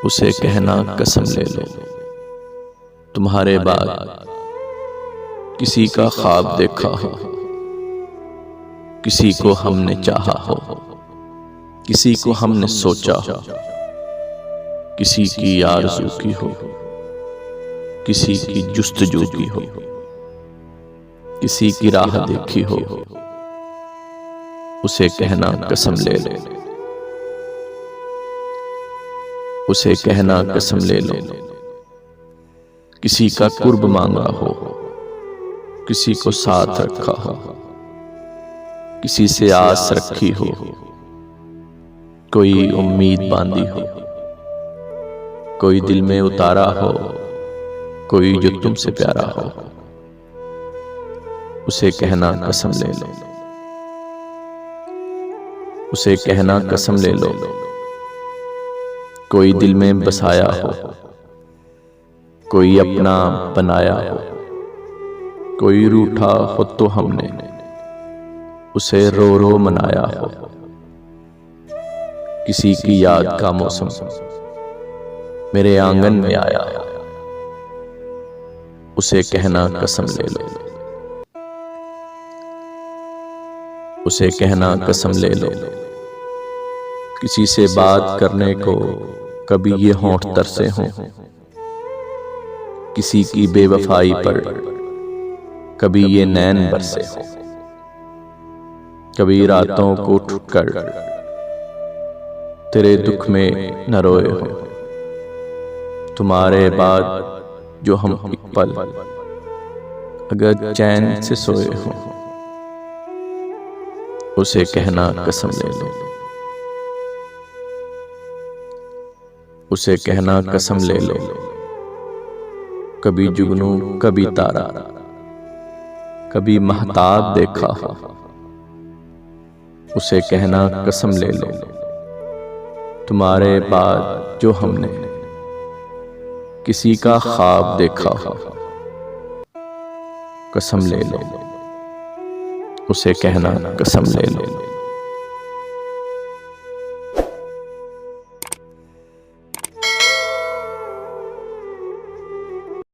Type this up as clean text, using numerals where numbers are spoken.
उसे कहना कसम ले लो, तुम्हारे बाद किसी का ख्वाब देखा हो, किसी को हमने चाहा हो, किसी को हमने सोचा हो, किसी की आरज़ू की हो, किसी की जुस्तजू की हो, किसी की राह देखी हो, उसे कहना कसम ले लो, उसे कहना कसम ले लो। किसी का कुर्ब मांगा हो, किसी को साथ रखा हो, किसी से आस रखी हो, कोई उम्मीद बांधी हो, कोई दिल में उतारा हो, कोई जो तुमसे प्यारा हो, उसे कहना कसम ले लो, उसे कहना कसम ले लो। कोई दिल में बसाया हो, कोई अपना बनाया हो, कोई रूठा हो तो हमने उसे रो रो मनाया हो, किसी की याद का मौसम मेरे आंगन में आया हो, उसे कहना कसम ले लो, उसे कहना कसम ले लो। किसी से बात करने को कभी ये होंठ तरसे हों, किसी की बेवफाई पर कभी ये नैन बरसे हों, कभी रातों को उठकर तेरे दुख में न रोए हो, तुम्हारे बाद जो हम एक पल अगर चैन से सोए हो, उसे कहना कसम ले लो, उसे कहना कसम ले लो। कभी जुगनू कभी तारा, कभी महताब देखा हो, उसे कहना कसम ले लो, तुम्हारे बाद जो हमने किसी का ख्वाब देखा हो, कसम ले लो, उसे कहना कसम ले लो।